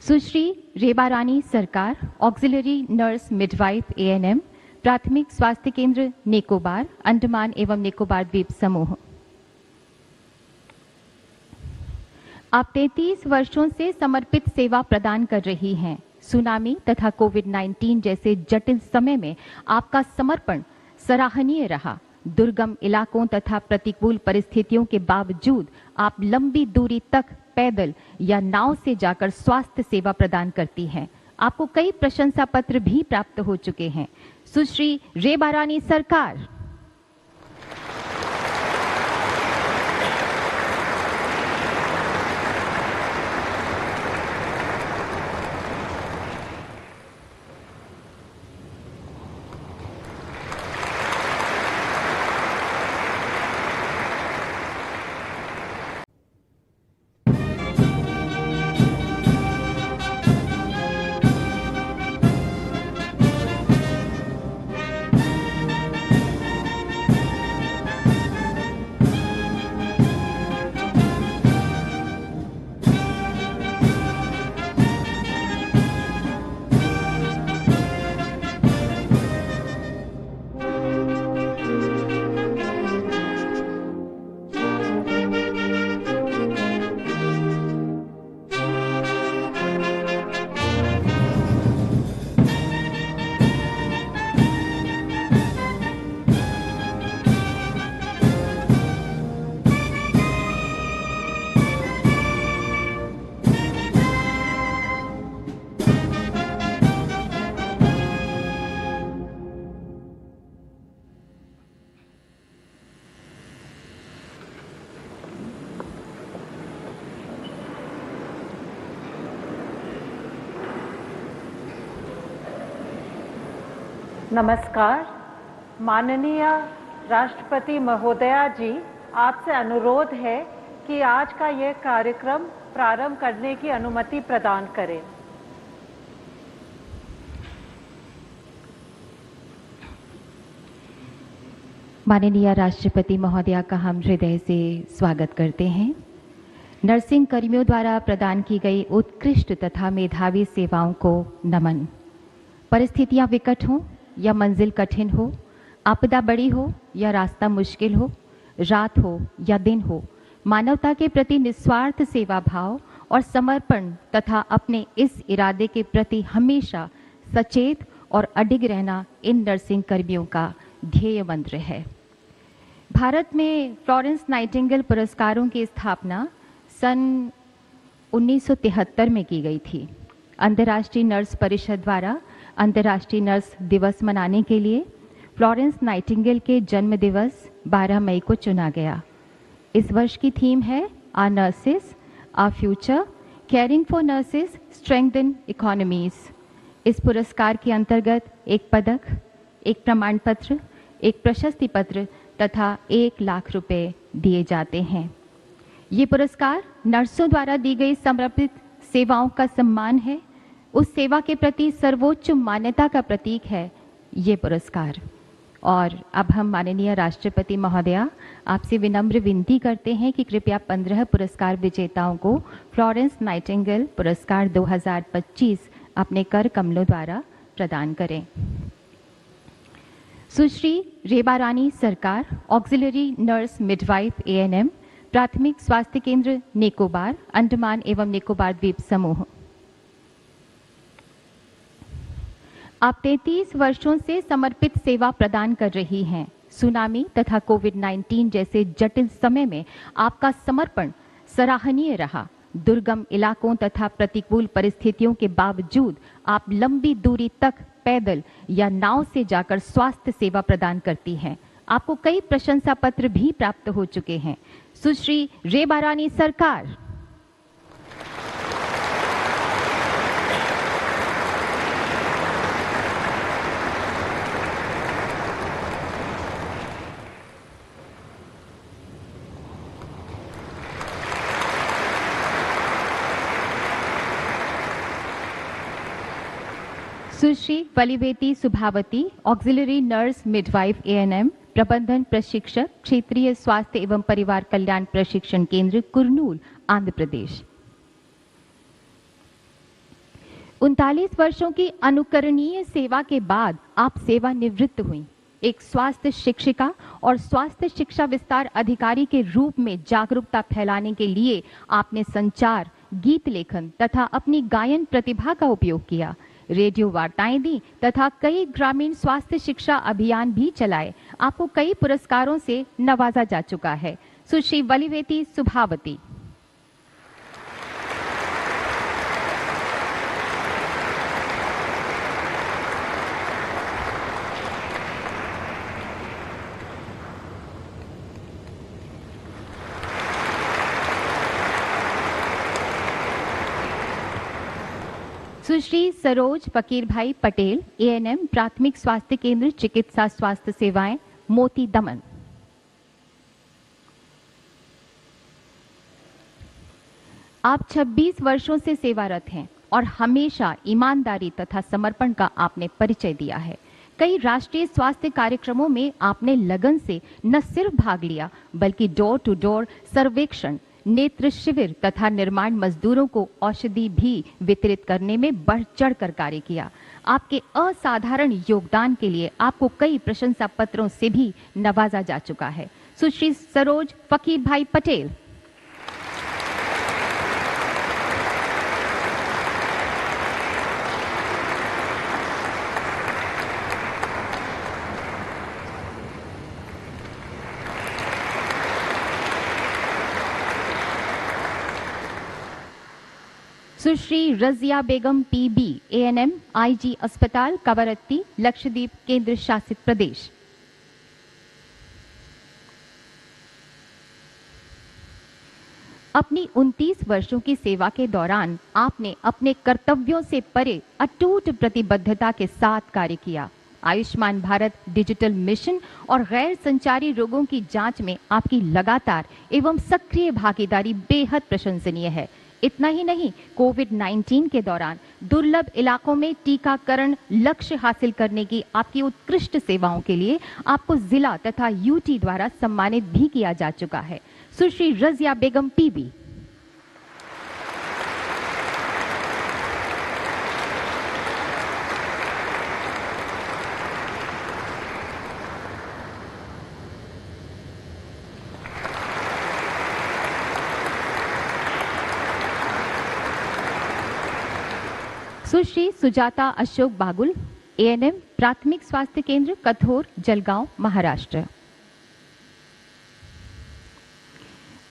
सुश्री रेबा रानी सरकार, auxiliary nurse midwife ANM, प्राथमिक स्वास्थ्य केंद्र निकोबार, अंडमान एवं निकोबार द्वीप समूह। आप 33 वर्षों से समर्पित सेवा प्रदान कर रही हैं। सुनामी तथा कोविड-19 जैसे जटिल समय में आपका समर्पण सराहनीय रहा। दुर्गम इलाकों तथा प्रतिकूल परिस्थितियों के बावजूद आप लंबी दूरी तक पैदल या नाव से जाकर स्वास्थ्य सेवा प्रदान करती हैं। आपको कई प्रशंसा पत्र भी प्राप्त हो चुके हैं। सुश्री रेबा रानी सरकार। नमस्कार। माननीय राष्ट्रपति महोदया जी, आपसे अनुरोध है कि आज का यह कार्यक्रम प्रारंभ करने की अनुमति प्रदान करें। माननीय राष्ट्रपति महोदया का हम हृदय से स्वागत करते हैं। नर्सिंग कर्मियों द्वारा प्रदान की गई उत्कृष्ट तथा मेधावी सेवाओं को नमन। परिस्थितियां विकट हों या मंजिल कठिन हो, आपदा बड़ी हो या रास्ता मुश्किल हो, रात हो या दिन हो, मानवता के प्रति निस्वार्थ सेवा भाव और समर्पण तथा अपने इस इरादे के प्रति हमेशा सचेत और अडिग रहना इन नर्सिंग कर्मियों का ध्येय मंत्र है। भारत में फ्लोरेंस नाइटिंगेल पुरस्कारों की स्थापना सन 1973 में की गई थी। अंतर्राष्ट्रीय नर्स परिषद द्वारा अंतर्राष्ट्रीय नर्स दिवस मनाने के लिए फ्लोरेंस नाइटिंगेल के जन्म दिवस 12 मई को चुना गया। इस वर्ष की थीम है our nurses, our future, caring for nurses, strengthen economies. इस पुरस्कार के अंतर्गत एक पदक, एक प्रमाण पत्र, एक प्रशस्ति पत्र तथा 1 लाख रुपए दिए जाते हैं। ये पुरस्कार नर्सों द्वारा दी गई समर्पित सेवाओं का सम्मान है। उस सेवा के प्रति सर्वोच्च मान्यता का प्रतीक है ये पुरस्कार। और अब हम माननीय राष्ट्रपति महोदया आपसे विनम्र विनती करते हैं कि कृपया 15 पुरस्कार विजेताओं को फ्लोरेंस नाइटिंगेल पुरस्कार 2025 अपने कर कमलों द्वारा प्रदान करें। सुश्री रेबा रानी सरकार, ऑक्सिलरी नर्स मिडवाइफ एएनएम, प्राथमिक स्वास्थ्य केंद्र निकोबार, अंडमान एवं निकोबार द्वीप समूह। आप 33 वर्षों से समर्पित सेवा प्रदान कर रही हैं। सुनामी तथा कोविड-19 जैसे जटिल समय में आपका समर्पण सराहनीय रहा। दुर्गम इलाकों तथा प्रतिकूल परिस्थितियों के बावजूद आप लंबी दूरी तक पैदल या नाव से जाकर स्वास्थ्य सेवा प्रदान करती हैं। आपको कई प्रशंसा पत्र भी प्राप्त हो चुके हैं। सुश्री Reba Rani Sarkar. Sushri Valiveti Subhavathi, auxiliary nurse midwife ANM, प्रबंधन प्रशिक्षक, क्षेत्रीय स्वास्थ्य एवं परिवार कल्याण प्रशिक्षण केंद्र, कुरनूल, आंध्र प्रदेश। 39 वर्षों की अनुकरणीय सेवा के बाद आप सेवानिवृत्त हुई। एक स्वास्थ्य शिक्षिका और स्वास्थ्य शिक्षा विस्तार अधिकारी के रूप में जागरूकता फैलाने के लिए आपने संचार, गीत लेखन तथा अपनी गायन प्रतिभा का उपयोग किया, रेडियो वार्ताएं दी तथा कई ग्रामीण स्वास्थ्य शिक्षा अभियान भी चलाए। आपको कई पुरस्कारों से नवाजा जा चुका है। सुश्री वलिवेती सुभावती। सुश्री सरोज फकीर भाई पटेल, एएनएम, प्राथमिक स्वास्थ्य केंद्र, चिकित्सा स्वास्थ्य सेवाएं, मोती दमन। आप 26 वर्षों से सेवारत हैं और हमेशा ईमानदारी तथा समर्पण का आपने परिचय दिया है। कई राष्ट्रीय स्वास्थ्य कार्यक्रमों में आपने लगन से न सिर्फ भाग लिया बल्कि डोर टू डोर सर्वेक्षण, नेत्र शिविर तथा निर्माण मजदूरों को औषधि भी वितरित करने में बढ़ चढ़कर कार्य किया। आपके असाधारण योगदान के लिए आपको कई प्रशंसा पत्रों से भी नवाजा जा चुका है। सुश्री सरोज फकीर भाई पटेल। सुश्री रजिया बेगम पीबी, एएनएम, आईजी अस्पताल, कवरत्ती, लक्षद्वीप केंद्र शासित प्रदेश। अपनी 29 वर्षों की सेवा के दौरान आपने अपने कर्तव्यों से परे अटूट प्रतिबद्धता के साथ कार्य किया। आयुष्मान भारत डिजिटल मिशन और गैर संचारी रोगों की जांच में आपकी लगातार एवं सक्रिय भागीदारी बेहद प्रशंसनीय है। इतना ही नहीं, कोविड-19 के दौरान दुर्लभ इलाकों में टीकाकरण लक्ष्य हासिल करने की आपकी उत्कृष्ट सेवाओं के लिए आपको जिला तथा यूटी द्वारा सम्मानित भी किया जा चुका है। सुश्री रजिया बेगम पीबी। सुश्री सुजाता अशोक बागुल, एएनएम, प्राथमिक स्वास्थ्य केंद्र, कथोर, जलगांव, महाराष्ट्र।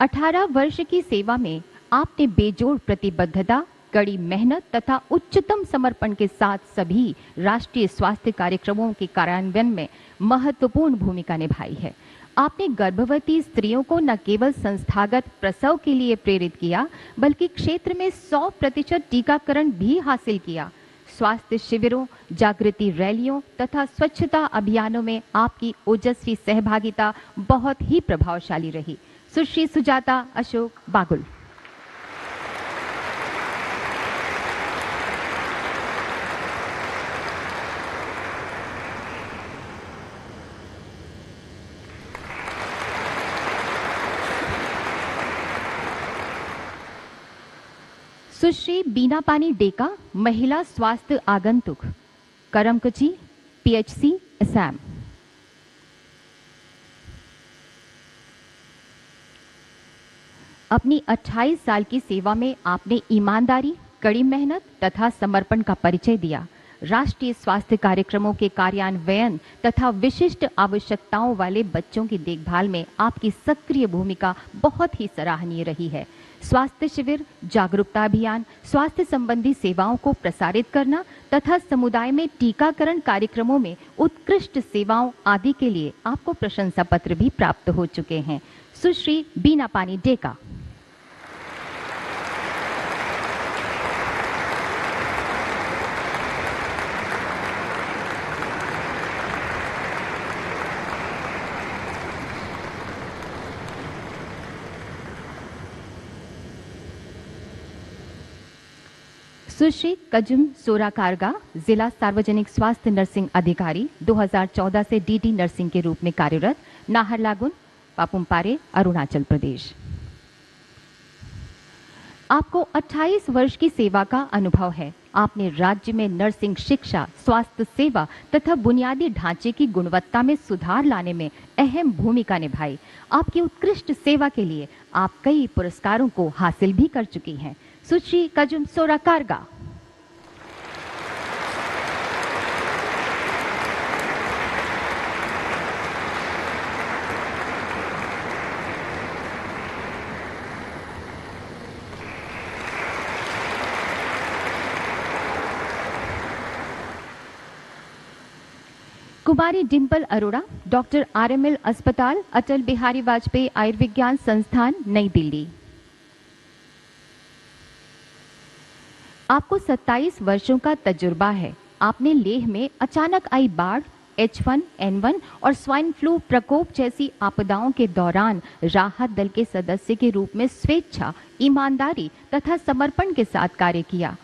18 वर्ष की सेवा में आपने बेजोड़ प्रतिबद्धता, कड़ी मेहनत तथा उच्चतम समर्पण के साथ सभी राष्ट्रीय स्वास्थ्य कार्यक्रमों के कार्यान्वयन में महत्वपूर्ण भूमिका निभाई है। आपने गर्भवती स्त्रियों को न केवल संस्थागत प्रसव के लिए प्रेरित किया बल्कि क्षेत्र में 100% टीकाकरण भी हासिल किया। स्वास्थ्य शिविरों, जागृति रैलियों तथा स्वच्छता अभियानों में आपकी ओजस्वी सहभागिता बहुत ही प्रभावशाली रही। सुश्री सुजाता अशोक बागुल। सुश्री बीना पानी डेका, महिला स्वास्थ्य आगंतुक, करमकची, पीएचसी, असम। अपनी 28 साल की सेवा में आपने ईमानदारी, कड़ी मेहनत तथा समर्पण का परिचय दिया। राष्ट्रीय स्वास्थ्य कार्यक्रमों के कार्यान्वयन तथा विशिष्ट आवश्यकताओं वाले बच्चों की देखभाल में आपकी सक्रिय भूमिका बहुत ही सराहनीय रही है। स्वास्थ्य शिविर, जागरूकता अभियान, स्वास्थ्य संबंधी सेवाओं को प्रसारित करना तथा समुदाय में टीकाकरण कार्यक्रमों में उत्कृष्ट सेवाओं आदि के लिए आपको प्रशंसा पत्र भी प्राप्त हो चुके हैं। सुश्री बीना पानी डेका। सुश्री कजुम सोराकारगा, जिला सार्वजनिक स्वास्थ्य नर्सिंग अधिकारी, 2014 से डीटी नर्सिंग के रूप में कार्यरत, नाहरलागुन, पापुमपारे, अरुणाचल प्रदेश। आपको 28 वर्ष की सेवा का अनुभव है। आपने राज्य में नर्सिंग शिक्षा, स्वास्थ्य सेवा तथा बुनियादी ढांचे की गुणवत्ता में सुधार लाने में अहम भूमिका निभाई। आपकी उत्कृष्ट सेवा के लिए आप कई पुरस्कारों को हासिल भी कर चुकी हैं। सुश्री कजुम सोरा कारगा। कुमारी डिंपल अरोड़ा, डॉक्टर RML अस्पताल, अटल बिहारी वाजपेयी आयुर्विज्ञान संस्थान, नई दिल्ली। आपको 27 वर्षों का तजुर्बा है। आपने लेह में अचानक आई बाढ़, H1N1 और स्वाइन फ्लू प्रकोप जैसी आपदाओं के दौरान राहत दल के सदस्य के रूप में स्वेच्छा, ईमानदारी तथा समर्पण के साथ कार्य किया।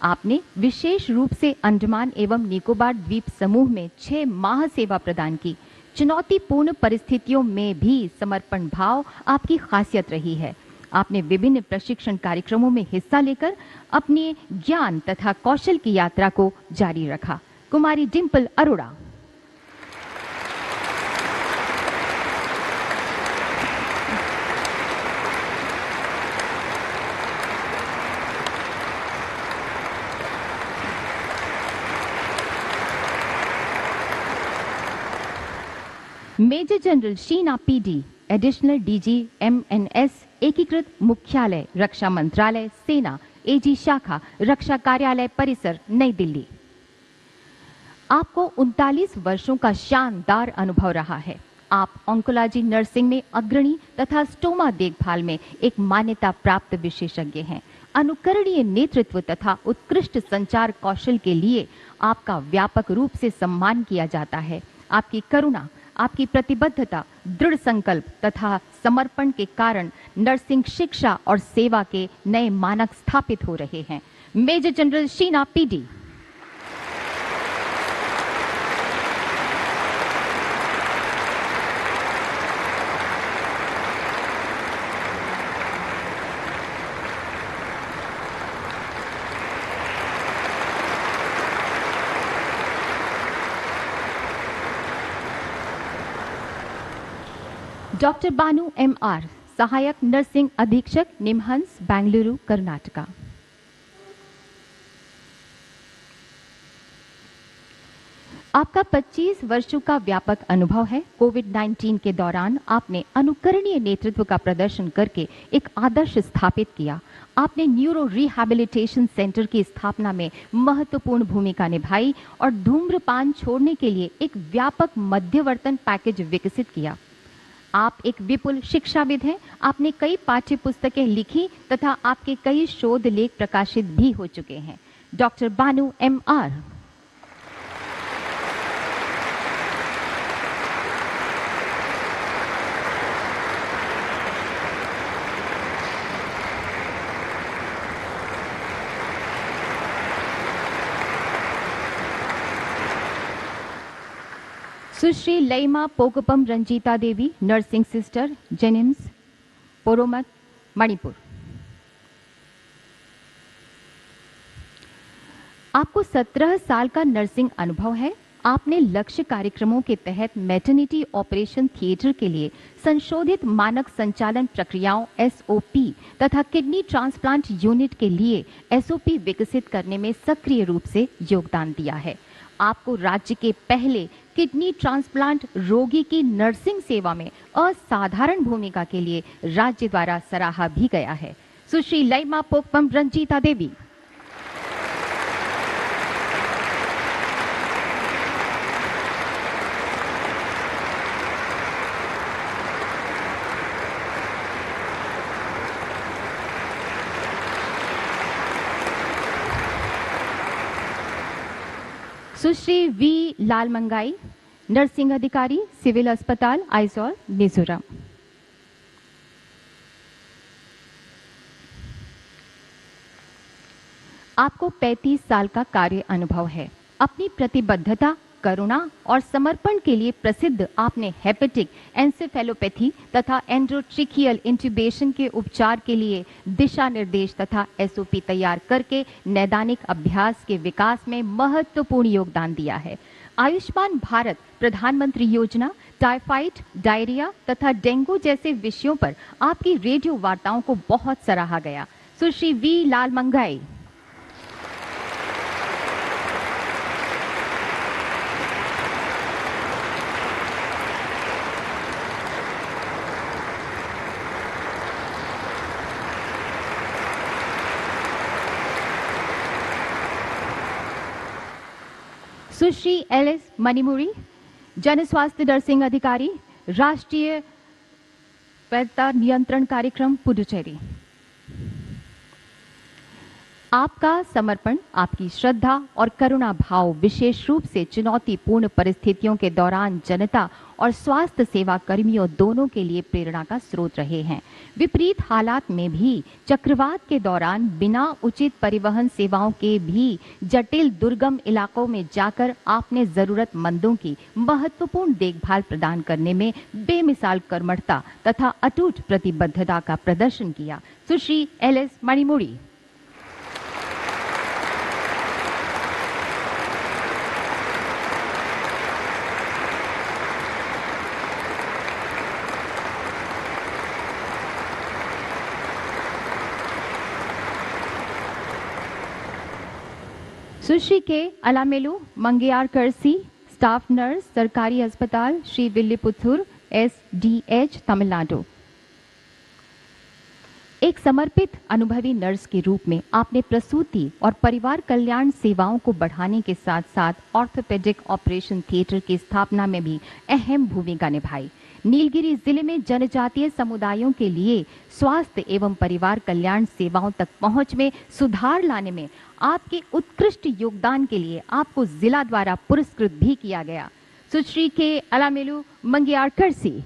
आपने विशेष रूप से अंडमान एवं निकोबार द्वीप समूह में 6 माह सेवा प्रदान की। चुनौतीपूर्ण परिस्थितियों में भी समर्पण भाव आपकी खासियत रही है। आपने विभिन्न प्रशिक्षण कार्यक्रमों में हिस्सा लेकर अपने ज्ञान तथा कौशल की यात्रा को जारी रखा। Kumari Dimple Arora. Major general Sheena PD, additional DG MNS, एकीकृत मुख्यालय, रक्षा मंत्रालय, सेना, AG शाखा, रक्षा कार्यालय परिसर, नई दिल्ली। आपको 39 वर्षों का शानदार अनुभव रहा है। आप ऑन्कोलॉजी नर्सिंग में अग्रणी तथा स्टोमा देखभाल में एक मान्यता प्राप्त विशेषज्ञ हैं। अनुकरणीय नेतृत्व तथा उत्कृष्ट संचार कौशल के लिए आपका व्यापक रूप से सम्मान किया जाता है। आपकी करुणा, आपकी प्रतिबद्धता, दृढ़ संकल्प तथा समर्पण के कारण नर्सिंग शिक्षा और सेवा के नए मानक स्थापित हो रहे हैं। Major general Sheena PD। Doctor Banu MR, सहायक नर्सिंग अधीक्षक, निमहंस, बेंगलुरु, कर्नाटका। आपका 25 वर्षों का व्यापक अनुभव है। कोविड-19 के दौरान आपने अनुकरणीय नेतृत्व का प्रदर्शन करके एक आदर्श स्थापित किया। आपने न्यूरो रिहैबिलिटेशन सेंटर की स्थापना में महत्वपूर्ण भूमिका निभाई और धूम्रपान छोड़ने के लिए एक व्यापक मध्यवर्तन पैकेज विकसित किया। आप एक विपुल शिक्षाविद हैं। आपने कई पाठ्य पुस्तकें लिखी तथा आपके कई शोध लेख प्रकाशित भी हो चुके हैं। Doctor Banu MR। सुश्री लईमा पोकपम रंजीता देवी, नर्सिंग सिस्टर, जेनिम्स, पोरोमत, मणिपुर। आपको 17 साल का नर्सिंग अनुभव है। आपने लक्ष्य कार्यक्रमों के तहत मैटरनिटी ऑपरेशन थिएटर के लिए संशोधित मानक संचालन प्रक्रियाओं SOP तथा किडनी ट्रांसप्लांट यूनिट के लिए SOP विकसित करने में सक्रिय रूप से योगदान दिया है। आपको राज्य के पहले किडनी ट्रांसप्लांट रोगी की नर्सिंग सेवा में असाधारण भूमिका के लिए राज्य द्वारा सराहा भी गया है। सुश्री लईमा पोकपम रंजीता देवी। सुश्री V लालमंगाई, नर्सिंग अधिकारी, सिविल अस्पताल, आइजोल, मिजोरम। आपको 35 साल का कार्य अनुभव है। अपनी प्रतिबद्धता, करुणा और समर्पण के लिए प्रसिद्ध आपने हेपेटिक एंसेफेलोपैथी तथा एंडोट्रिकियल इंट्यूबेशन के उपचार के लिए दिशा निर्देश तथा एसओपी तैयार करके नैदानिक अभ्यास के विकास में महत्वपूर्ण योगदान दिया है। आयुष्मान भारत प्रधानमंत्री योजना, टाइफाइड, डायरिया तथा डेंगू जैसे विषयों पर आपकी रेडियो वार्ताओं को बहुत सराहा गया। सुश्री वी लालमंगाई। सुश्री एलिस मणिमुरी, जन स्वास्थ्य नर्सिंग अधिकारी, राष्ट्रीय वैधता नियंत्रण कार्यक्रम, पुडुचेरी। आपका समर्पण, आपकी श्रद्धा और करुणा भाव विशेष रूप से चुनौतीपूर्ण परिस्थितियों के दौरान जनता और स्वास्थ्य सेवा कर्मियों दोनों के लिए प्रेरणा का स्रोत रहे हैं। विपरीत हालात में भी चक्रवात के दौरान बिना उचित परिवहन सेवाओं के भी जटिल दुर्गम इलाकों में जाकर आपने जरूरतमंदों की महत्वपूर्ण देखभाल प्रदान करने में बेमिसाल कर्मठता तथा अटूट प्रतिबद्धता का प्रदर्शन किया। सुश्री एलिस मणिमुरी। सुश्री के अलामेलू मंगेयारकरसी, स्टाफ नर्स, सरकारी अस्पताल श्री विल्लीपुथुर, SDH, तमिलनाडु। एक समर्पित अनुभवी नर्स के रूप में आपने प्रसूति और परिवार कल्याण सेवाओं को बढ़ाने के साथ साथ ऑर्थोपेडिक ऑपरेशन थिएटर की स्थापना में भी अहम भूमिका निभाई। नीलगिरी जिले में जनजातीय समुदायों के लिए स्वास्थ्य एवं परिवार कल्याण सेवाओं तक पहुंच में सुधार लाने में आपके उत्कृष्ट योगदान के लिए आपको जिला द्वारा पुरस्कृत भी किया गया। सुश्री के अलामेलू मंगेयारकरसी।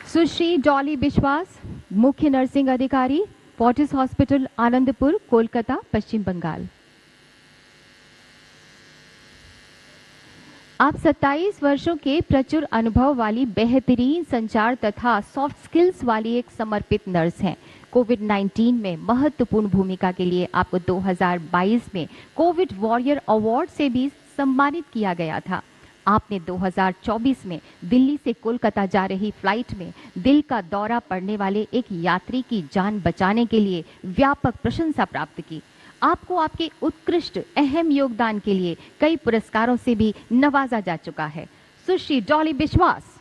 सुश्री डॉली विश्वास, मुख्य नर्सिंग अधिकारी, फोर्टिस हॉस्पिटल, आनंदपुर, कोलकाता, पश्चिम बंगाल। आप 27 वर्षों के प्रचुर अनुभव वाली बेहतरीन संचार तथा सॉफ्ट स्किल्स वाली एक समर्पित नर्स हैं। कोविड-19 में महत्वपूर्ण भूमिका के लिए आपको 2022 में कोविड वॉरियर अवार्ड से भी सम्मानित किया गया था। आपने 2024 में दिल्ली से कोलकाता जा रही फ्लाइट में दिल का दौरा पड़ने वाले एक यात्री की जान बचाने के लिए व्यापक प्रशंसा प्राप्त की। आपको आपके उत्कृष्ट अहम योगदान के लिए कई पुरस्कारों से भी नवाजा जा चुका है। सुश्री डॉली विश्वास।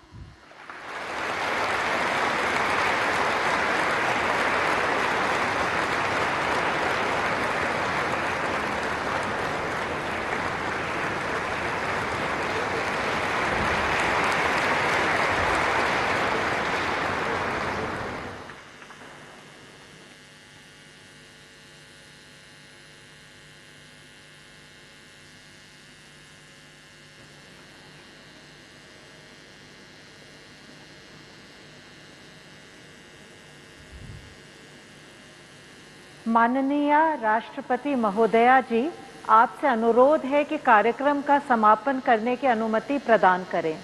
माननीय राष्ट्रपति महोदया जी, आपसे अनुरोध है कि कार्यक्रम का समापन करने की अनुमति प्रदान करें।